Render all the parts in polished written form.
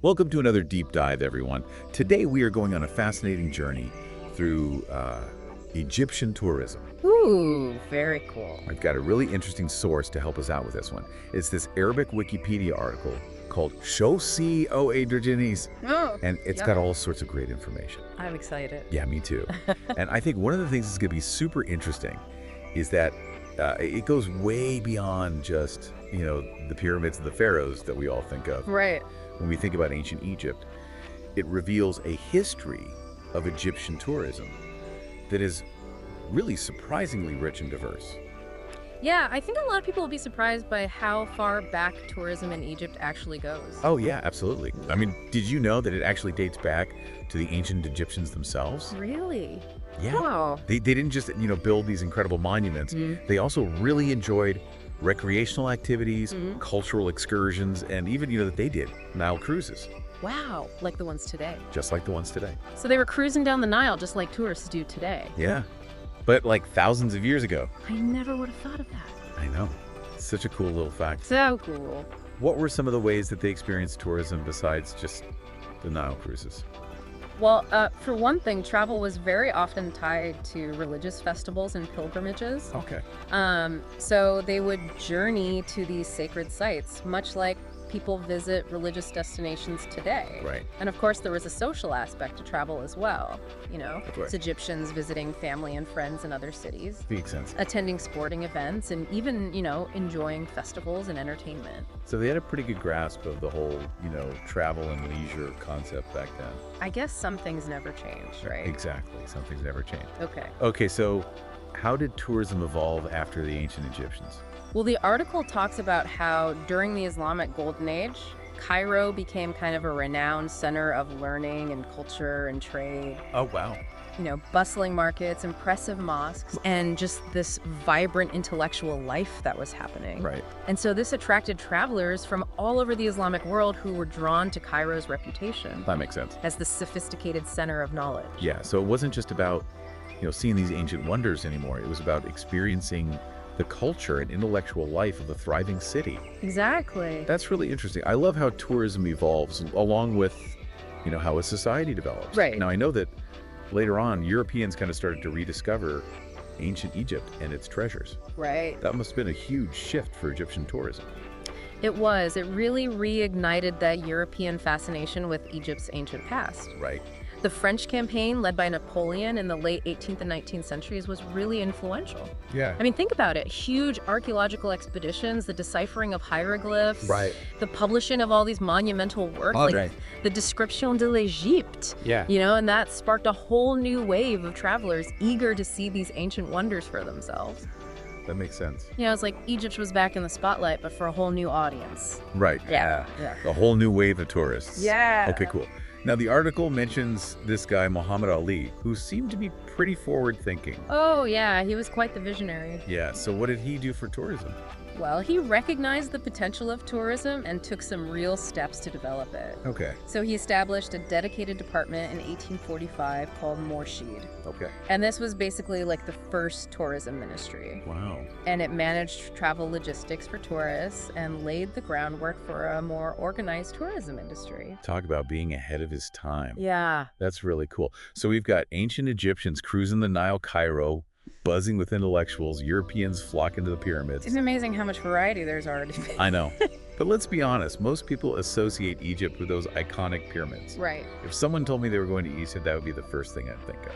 Welcome to another deep dive, everyone. Today we are going on a fascinating journey through Egyptian tourism. Ooh, very cool. I've got a really interesting source to help us out with this one. It's this Arabic Wikipedia article called Shosi o Adrogenes, Oh, and it's got all sorts of great information. I'm excited. Yeah, me too. And I think one of the things that's going to be super interesting is that it goes way beyond just, the pyramids of the pharaohs that we all think of. Right. When we think about ancient Egypt, it reveals a history of Egyptian tourism that is really surprisingly rich and diverse. Yeah, I think a lot of people will be surprised by how far back tourism in Egypt actually goes. Oh yeah, absolutely. I mean, did you know that it actually dates back to the ancient Egyptians themselves? Really? Yeah. Wow. They didn't just, build these incredible monuments. They also really enjoyed recreational activities, cultural excursions, and even, that they did Nile cruises, Wow, like the ones today. just like the ones today. So they were cruising down the Nile just like tourists do today. Yeah. But like thousands of years ago. I never would have thought of that. I know. Such a cool little fact. So cool. What were some of the ways that they experienced tourism besides just the Nile cruises? Well, for one thing, travel was very often tied to religious festivals and pilgrimages. Okay. So they would journey to these sacred sites, much like people visit religious destinations today. Right. And of course, there was a social aspect to travel as well. That's right. It's Egyptians visiting family and friends in other cities, Makes sense. attending sporting events, and even, enjoying festivals and entertainment. So they had a pretty good grasp of the whole, travel and leisure concept back then. I guess some things never change, right? Exactly. Something's never changed. Okay. Okay, so how did tourism evolve after the ancient Egyptians? Well, the article talks about how during the Islamic Golden Age, Cairo became kind of a renowned center of learning and culture and trade. Oh, wow. Bustling markets, impressive mosques, and just this vibrant intellectual life that was happening. Right. And so this attracted travelers from all over the Islamic world who were drawn to Cairo's reputation That makes sense. as the sophisticated center of knowledge. Yeah, so it wasn't just about, seeing these ancient wonders anymore. It was about experiencing the culture and intellectual life of a thriving city. Exactly. That's really interesting. I love how tourism evolves along with, how a society develops. Right. Now, I know that later on, Europeans kind of started to rediscover ancient Egypt and its treasures. Right. That must have been a huge shift for Egyptian tourism. It was. It really reignited that European fascination with Egypt's ancient past. Right. The French campaign, led by Napoleon in the late 18th and 19th centuries, was really influential. Yeah. I mean, think about it. Huge archaeological expeditions, the deciphering of hieroglyphs, Right. the publishing of all these monumental works, Oh, like right. the Description de l'Egypte. Yeah. And that sparked a whole new wave of travelers eager to see these ancient wonders for themselves. That makes sense. It's like Egypt was back in the spotlight, but for a whole new audience. Right. Yeah. A whole new wave of tourists. Yeah. Okay, cool. Now, the article mentions this guy, Muhammad Ali, who seemed to be pretty forward-thinking. Oh, yeah, he was quite the visionary. Yeah, so what did he do for tourism? Well, he recognized the potential of tourism and took some real steps to develop it. Okay. So he established a dedicated department in 1845 called Morsheed. Okay. And this was basically like the first tourism ministry. Wow. And it managed travel logistics for tourists and laid the groundwork for a more organized tourism industry. Talk about being ahead of his time. Yeah. That's really cool. So we've got ancient Egyptians cruising the Nile, Cairo, buzzing with intellectuals, Europeans flocking to the pyramids. It's amazing how much variety there's already been. I know. But let's be honest, most people associate Egypt with those iconic pyramids. Right. If someone told me they were going to Egypt, that would be the first thing I'd think of.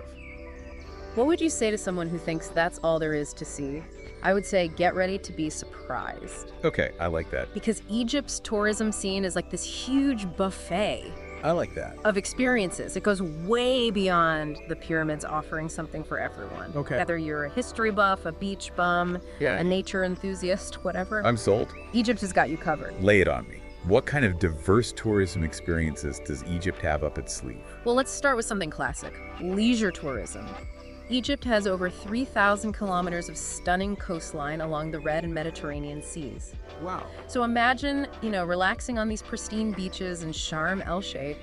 What would you say to someone who thinks that's all there is to see? I would say get ready to be surprised. Okay, I like that. Because Egypt's tourism scene is like this huge buffet I like that. of experiences. It goes way beyond the pyramids offering something for everyone. Okay. Whether you're a history buff, a beach bum, Yeah. a nature enthusiast, whatever, I'm sold. Egypt has got you covered. Lay it on me. What kind of diverse tourism experiences does Egypt have up its sleeve? Well, let's start with something classic, leisure tourism. Egypt has over 3,000 kilometers of stunning coastline along the Red and Mediterranean seas. Wow. So imagine, relaxing on these pristine beaches in Sharm el-Sheikh,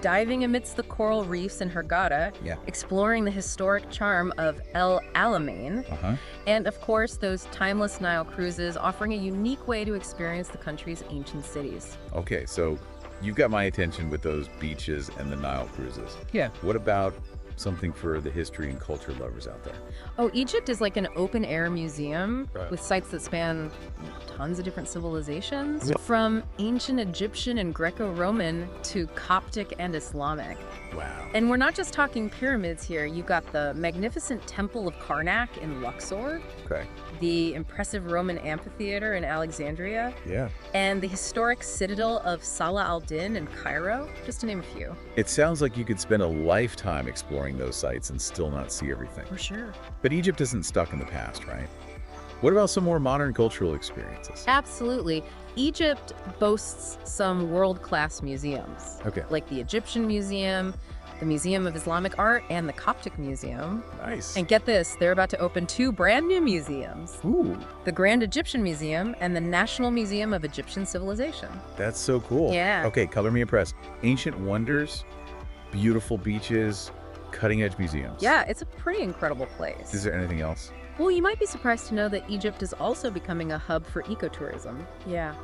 diving amidst the coral reefs in Hurghada, Yeah. exploring the historic charm of El Alamein, Uh-huh. and of course those timeless Nile cruises offering a unique way to experience the country's ancient cities. Okay, so you've got my attention with those beaches and the Nile cruises. Yeah. What about something for the history and culture lovers out there? Oh, Egypt is like an open-air museum Right. with sites that span tons of different civilizations, Yeah. from ancient Egyptian and Greco-Roman to Coptic and Islamic. Wow. And we're not just talking pyramids here. You've got the magnificent Temple of Karnak in Luxor, Okay. the impressive Roman amphitheater in Alexandria, Yeah. and the historic citadel of Salah al-Din in Cairo, just to name a few. It sounds like you could spend a lifetime exploring those sites and still not see everything. For sure. But Egypt isn't stuck in the past, right? What about some more modern cultural experiences? Absolutely. Egypt boasts some world-class museums, Okay. like the Egyptian Museum, the Museum of Islamic Art, and the Coptic Museum. Nice. And get this, they're about to open 2 brand new museums, Ooh, the Grand Egyptian Museum and the National Museum of Egyptian Civilization. that's so cool. Yeah. Okay, color me impressed. Ancient wonders, beautiful beaches, cutting-edge museums. Yeah, it's a pretty incredible place. Is there anything else? Well, you might be surprised to know that Egypt is also becoming a hub for ecotourism. Yeah.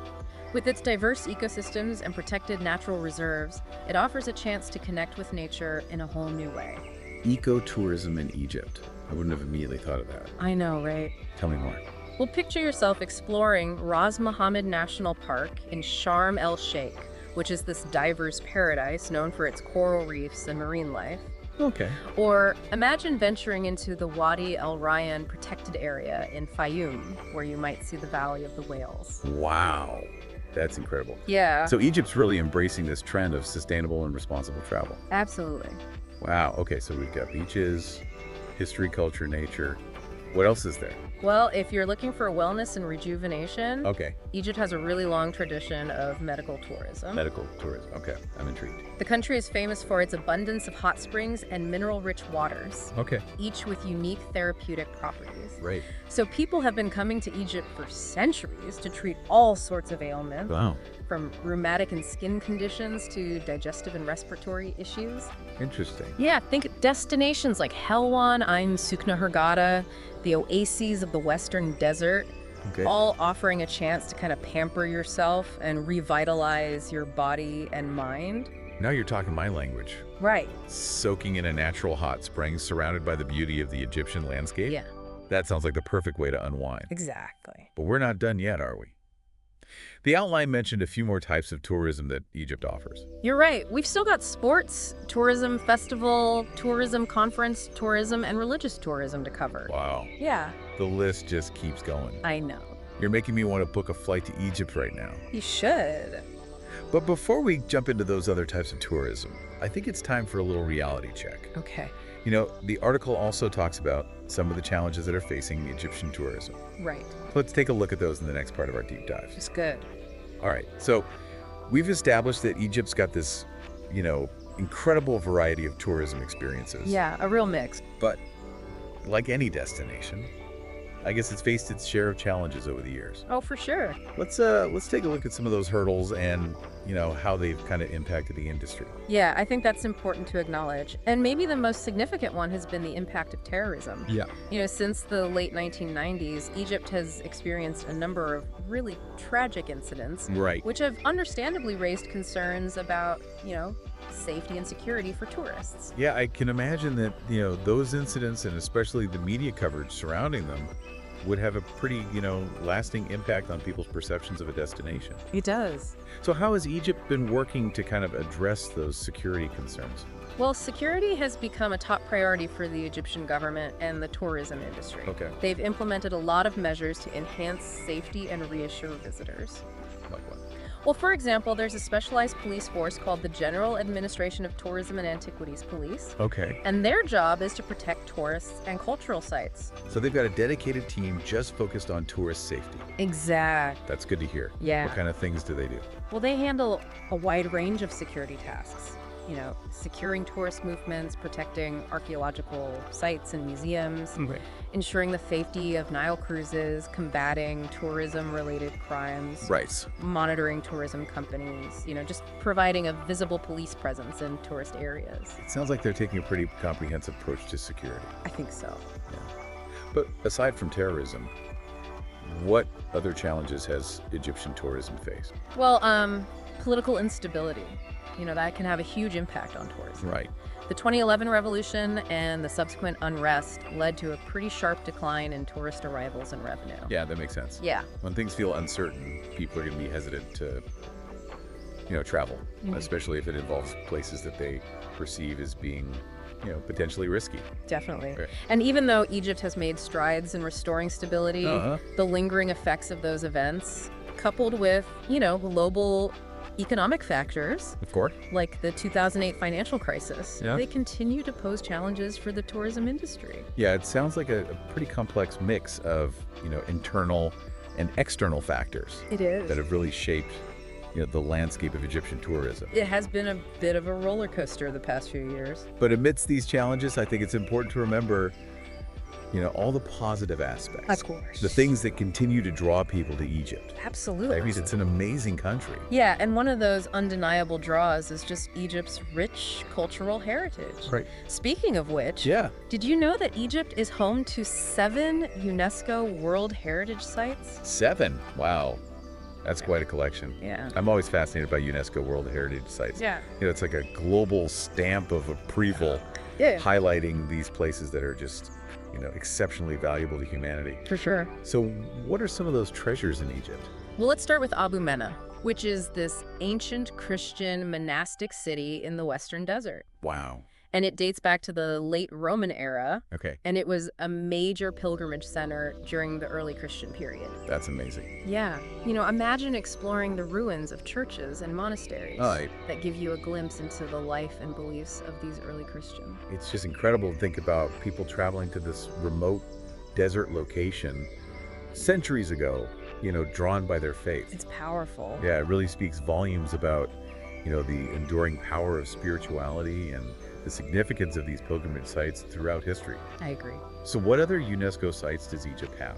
With its diverse ecosystems and protected natural reserves, it offers a chance to connect with nature in a whole new way. Ecotourism in Egypt. I wouldn't have immediately thought of that. I know, right? Tell me more. Well, picture yourself exploring Ras Mohammed National Park in Sharm el-Sheikh, which is this diver's paradise known for its coral reefs and marine life. Okay. Or imagine venturing into the Wadi Al Rayyan protected area in Fayum, where you might see the Valley of the Whales. Wow. That's incredible. Yeah, So Egypt's really embracing this trend of sustainable and responsible travel. absolutely. Wow. Okay, so we've got beaches, history, culture, nature. What else is there? Well, if you're looking for wellness and rejuvenation, Okay. Egypt has a really long tradition of medical tourism. Medical tourism. Okay, I'm intrigued. The country is famous for its abundance of hot springs and mineral-rich waters, Okay. each with unique therapeutic properties. Great. So people have been coming to Egypt for centuries to treat all sorts of ailments, Wow. from rheumatic and skin conditions to digestive and respiratory issues. Interesting. Yeah, think destinations like Helwan, Ain Sukna Hurghada, the oases of the Western Desert, Okay. all offering a chance to kind of pamper yourself and revitalize your body and mind. Now you're talking my language. Right. Soaking in a natural hot spring surrounded by the beauty of the Egyptian landscape? Yeah, That sounds like the perfect way to unwind. exactly. But we're not done yet, are we? The outline mentioned a few more types of tourism that Egypt offers. You're right. We've still got sports, tourism festival, tourism conference, tourism, and religious tourism to cover. Wow. Yeah, The list just keeps going. I know. You're making me want to book a flight to Egypt right now. You should. But before we jump into those other types of tourism, I think it's time for a little reality check. Okay. You know, the article also talks about some of the challenges that are facing Egyptian tourism. Right. Let's take a look at those in the next part of our deep dive. It's good. All right, so we've established that Egypt's got this, incredible variety of tourism experiences. Yeah, a real mix. But like any destination, I guess it's faced its share of challenges over the years. Oh, for sure. Let's take a look at some of those hurdles and, how they've kind of impacted the industry. Yeah, I think that's important to acknowledge. And maybe the most significant one has been the impact of terrorism. Yeah. Since the late 1990s, Egypt has experienced a number of really tragic incidents, Right. which have understandably raised concerns about, safety and security for tourists. Yeah, I can imagine that, those incidents and especially the media coverage surrounding them would have a pretty, lasting impact on people's perceptions of a destination. It does. So how has Egypt been working to kind of address those security concerns? Well, security has become a top priority for the Egyptian government and the tourism industry. Okay. They've implemented a lot of measures to enhance safety and reassure visitors. Like what? Well, for example, there's a specialized police force called the General Administration of Tourism and Antiquities Police, Okay. and their job is to protect tourists and cultural sites. So they've got a dedicated team just focused on tourist safety. Exact. That's good to hear. Yeah. What kind of things do they do? Well, they handle a wide range of security tasks. Securing tourist movements, protecting archaeological sites and museums, Right. ensuring the safety of Nile cruises, combating tourism-related crimes, Right. monitoring tourism companies, just providing a visible police presence in tourist areas. It sounds like they're taking a pretty comprehensive approach to security. I think so. But aside from terrorism, what other challenges has Egyptian tourism faced? Well, Political instability. That can have a huge impact on tourism. Right. The 2011 revolution and the subsequent unrest led to a pretty sharp decline in tourist arrivals and revenue. Yeah, that makes sense. Yeah. When things feel uncertain, people are going to be hesitant to, travel, especially if it involves places that they perceive as being, potentially risky. Definitely. Right. And even though Egypt has made strides in restoring stability, Uh-huh. the lingering effects of those events, coupled with, global economic factors, Of course. like the 2008 financial crisis, Yeah. they continue to pose challenges for the tourism industry. Yeah, it sounds like a pretty complex mix of, internal and external factors It is. that have really shaped, the landscape of Egyptian tourism. It has been a bit of a roller coaster the past few years. But amidst these challenges, I think it's important to remember, all the positive aspects. Of course. The things that continue to draw people to Egypt. Absolutely. I mean, it's an amazing country. Yeah, and one of those undeniable draws is just Egypt's rich cultural heritage. Right. Speaking of which, Yeah. did you know that Egypt is home to 7 UNESCO World Heritage Sites? 7. Wow. That's quite a collection. Yeah. I'm always fascinated by UNESCO World Heritage Sites. Yeah. It's like a global stamp of approval Yeah. highlighting these places that are just, exceptionally valuable to humanity. For sure. So what are some of those treasures in Egypt? Well, let's start with Abu Menna, which is this ancient Christian monastic city in the Western Desert. Wow. And it dates back to the late Roman era, Okay. and it was a major pilgrimage center during the early Christian period. That's amazing. Yeah. Imagine exploring the ruins of churches and monasteries Right. that give you a glimpse into the life and beliefs of these early Christians. It's just incredible to think about people traveling to this remote desert location centuries ago, drawn by their faith. It's powerful. Yeah, it really speaks volumes about, the enduring power of spirituality and the significance of these pilgrimage sites throughout history. I agree. So what other UNESCO sites does Egypt have?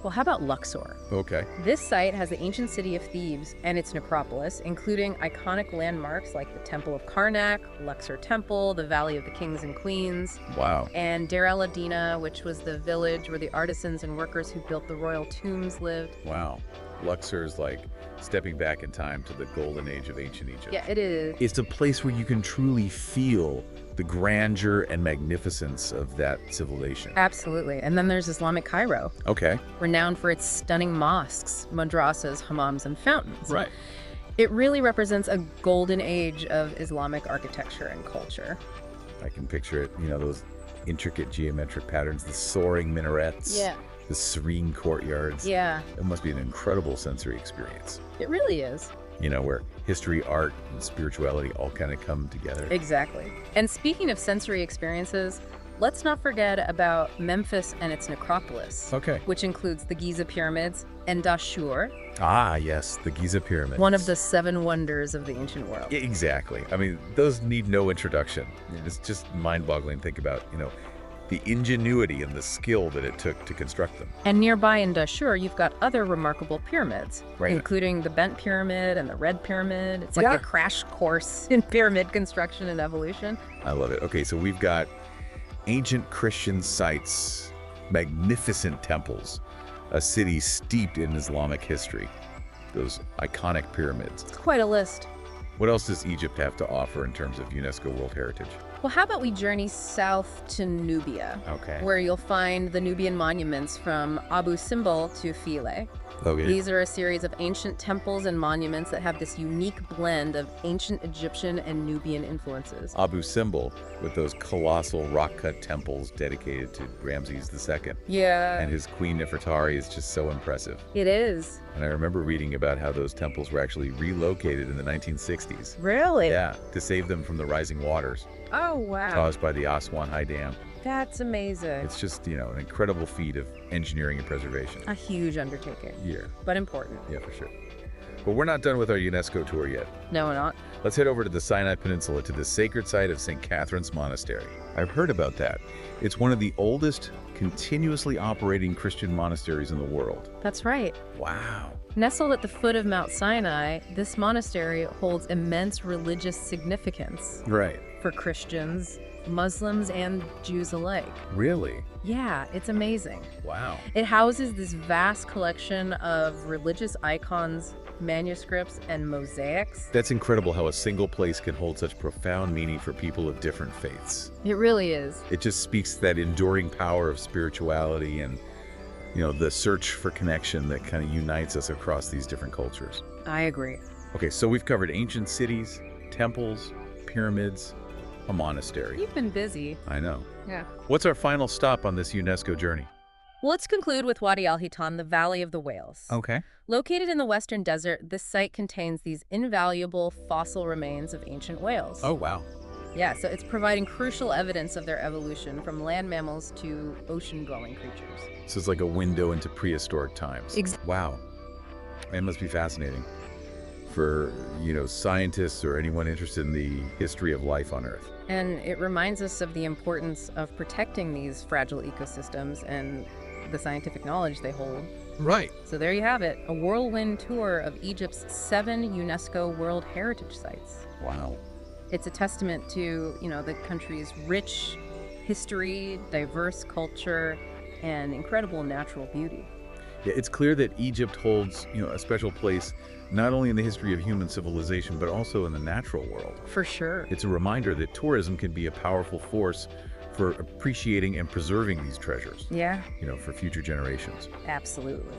Well, how about Luxor? Okay. This site has the ancient city of Thebes and its necropolis, including iconic landmarks like the Temple of Karnak, Luxor Temple, the Valley of the Kings and Queens, Wow. and Deir el-Adina, which was the village where the artisans and workers who built the royal tombs lived. Wow. Luxor's like stepping back in time to the golden age of ancient Egypt. Yeah, it is. It's a place where you can truly feel the grandeur and magnificence of that civilization. Absolutely. And then there's Islamic Cairo, Okay. renowned for its stunning mosques, madrasas, hammams, and fountains. Right. It really represents a golden age of Islamic architecture and culture. I can picture it, those intricate geometric patterns, the soaring minarets, the serene courtyards. Yeah, It must be an incredible sensory experience, it really is. where history, art, and spirituality all kind of come together. Exactly. And speaking of sensory experiences, let's not forget about Memphis and its necropolis, Okay. which includes the Giza pyramids and Dashur, Ah, yes, the Giza pyramids. one of the 7 wonders of the ancient world. Yeah, exactly. I mean, those need no introduction. It's just mind-boggling to think about, the ingenuity and the skill that it took to construct them. And nearby in Dashur, you've got other remarkable pyramids, Right. including the Bent Pyramid and the Red Pyramid. It's like Yeah. a crash course in pyramid construction and evolution. I love it. Okay, so we've got ancient Christian sites, magnificent temples, a city steeped in Islamic history, those iconic pyramids. It's quite a list. What else does Egypt have to offer in terms of UNESCO World Heritage? Well, how about we journey south to Nubia, Okay. where you'll find the Nubian monuments from Abu Simbel to Philae. Okay. These are a series of ancient temples and monuments that have this unique blend of ancient Egyptian and Nubian influences. Abu Simbel, with those colossal rock-cut temples dedicated to Ramses II. Yeah, And his Queen Nefertari is just so impressive. it is. And I remember reading about how those temples were actually relocated in the 1960s. Really? Yeah, to save them from the rising waters Oh, wow. caused by the Aswan High Dam. That's amazing. It's just, an incredible feat of engineering and preservation. A huge undertaking, Yeah, but important. yeah, for sure. But we're not done with our UNESCO tour yet. No, we're not. Let's head over to the Sinai Peninsula to the sacred site of St. Catherine's Monastery. I've heard about that. It's one of the oldest continuously operating Christian monasteries in the world. That's right. Wow. Nestled at the foot of Mount Sinai, this monastery holds immense religious significance Right. for Christians, Muslims, and Jews alike. Really? Yeah, it's amazing. Wow. It houses this vast collection of religious icons, manuscripts, and mosaics. That's incredible how a single place can hold such profound meaning for people of different faiths. It really is. It just speaks to that enduring power of spirituality and, the search for connection that kind of unites us across these different cultures. I agree. Okay, so we've covered ancient cities, temples, pyramids, a monastery. You've been busy. I know. Yeah. What's our final stop on this UNESCO journey? Well, let's conclude with Wadi al-Hitan, the Valley of the Whales. Okay. Located in the western desert, this site contains these invaluable fossil remains of ancient whales. Oh, wow. Yeah, so it's providing crucial evidence of their evolution from land mammals to ocean-dwelling creatures. So it's like a window into prehistoric times. Wow. It must be fascinating for, scientists or anyone interested in the history of life on Earth. And it reminds us of the importance of protecting these fragile ecosystems and the scientific knowledge they hold. Right. So there you have it, a whirlwind tour of Egypt's 7 UNESCO World Heritage Sites. Wow. It's a testament to, the country's rich history, diverse culture, and incredible natural beauty. Yeah, it's clear that Egypt holds, a special place not only in the history of human civilization, but also in the natural world. For sure. It's a reminder that tourism can be a powerful force for appreciating and preserving these treasures. Yeah. For future generations. Absolutely.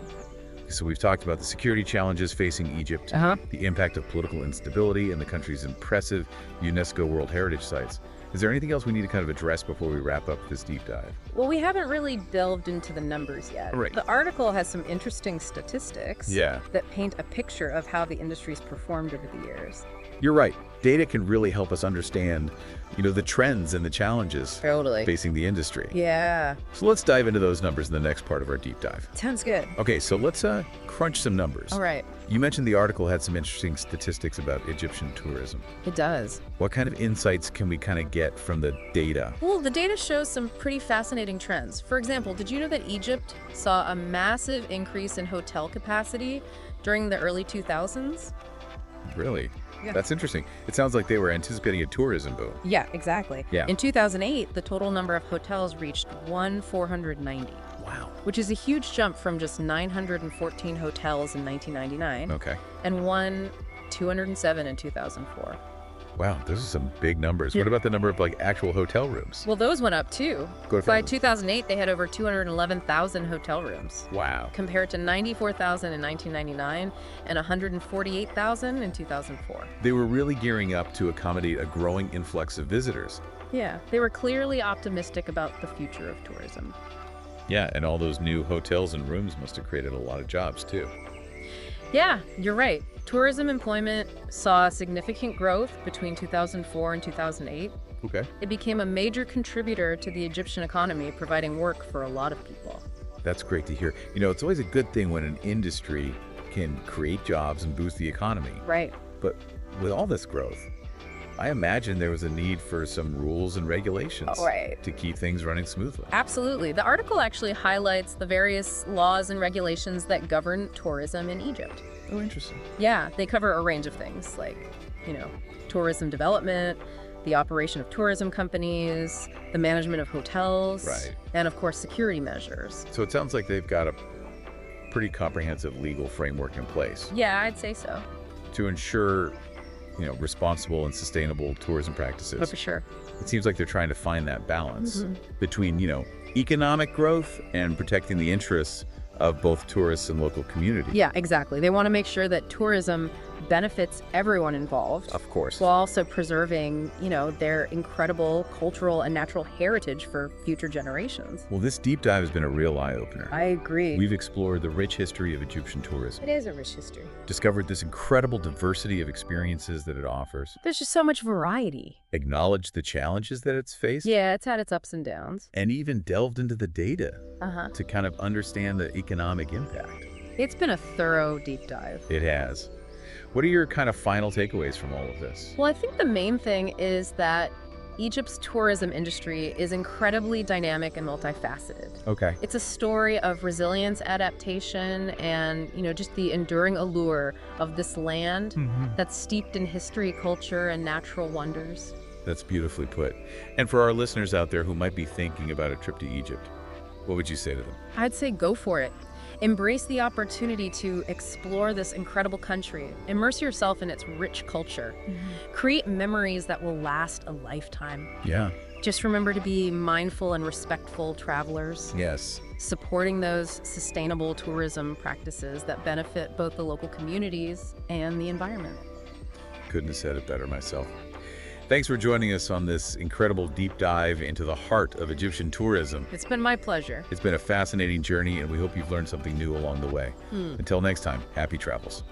So we've talked about the security challenges facing Egypt, the impact of political instability, and the country's impressive UNESCO World Heritage Sites. Is there anything else we need to kind of address before we wrap up this deep dive? Well, we haven't really delved into the numbers yet. Right. The article has some interesting statistics that paint a picture of how the industry's performed over the years. You're right. Data can really help us understand, the trends and the challenges facing the industry. Yeah. So let's dive into those numbers in the next part of our deep dive. Sounds good. Okay, so let's crunch some numbers. All right. You mentioned the article had some interesting statistics about Egyptian tourism. It does. What kind of insights can we kind of get from the data? Well, the data shows some pretty fascinating trends. For example, did you know that Egypt saw a massive increase in hotel capacity during the early 2000s? Really? Yeah. That's interesting. It sounds like they were anticipating a tourism boom. Yeah, exactly. Yeah. In 2008, the total number of hotels reached 1,490. Wow. Which is a huge jump from just 914 hotels in 1999 Okay. and 207 in 2004. Wow, those are some big numbers. Yeah. What about the number of actual hotel rooms? Well, those went up too. Go By ahead. 2008, they had over 211,000 hotel rooms, Wow. compared to 94,000 in 1999 and 148,000 in 2004. They were really gearing up to accommodate a growing influx of visitors. Yeah, they were clearly optimistic about the future of tourism. Yeah, and all those new hotels and rooms must have created a lot of jobs too. Yeah, you're right. Tourism employment saw significant growth between 2004 and 2008. Okay. It became a major contributor to the Egyptian economy, providing work for a lot of people. That's great to hear. It's always a good thing when an industry can create jobs and boost the economy. Right. But with all this growth, I imagine there was a need for some rules and regulations to keep things running smoothly. Absolutely. The article actually highlights the various laws and regulations that govern tourism in Egypt. Oh, interesting. Yeah, they cover a range of things like, tourism development, the operation of tourism companies, the management of hotels, Right. and of course, security measures. So it sounds like they've got a pretty comprehensive legal framework in place Yeah, I'd say so. to ensure, responsible and sustainable tourism practices. Oh, for sure. It seems like they're trying to find that balance between, economic growth and protecting the interests of both tourists and local communities. Yeah, exactly. They want to make sure that tourism benefits everyone involved, Of course. while also preserving, their incredible cultural and natural heritage for future generations. Well, this deep dive has been a real eye-opener. I agree. We've explored the rich history of Egyptian tourism, It is a rich history. discovered this incredible diversity of experiences that it offers, There's just so much variety. acknowledged the challenges that it's faced, Yeah, it's had its ups and downs. and even delved into the data Uh-huh. to kind of understand the economic impact. It's been a thorough deep dive. It has. What are your kind of final takeaways from all of this? Well, I think the main thing is that Egypt's tourism industry is incredibly dynamic and multifaceted. Okay. It's a story of resilience, adaptation, and, just the enduring allure of this land that's steeped in history, culture, and natural wonders. That's beautifully put. And for our listeners out there who might be thinking about a trip to Egypt, what would you say to them? I'd say go for it. Embrace the opportunity to explore this incredible country. Immerse yourself in its rich culture. Create memories that will last a lifetime. Yeah. Just remember to be mindful and respectful travelers, Yes. supporting those sustainable tourism practices that benefit both the local communities and the environment. Couldn't have said it better myself. Thanks for joining us on this incredible deep dive into the heart of Egyptian tourism. It's been my pleasure. It's been a fascinating journey, and we hope you've learned something new along the way. Until next time, happy travels.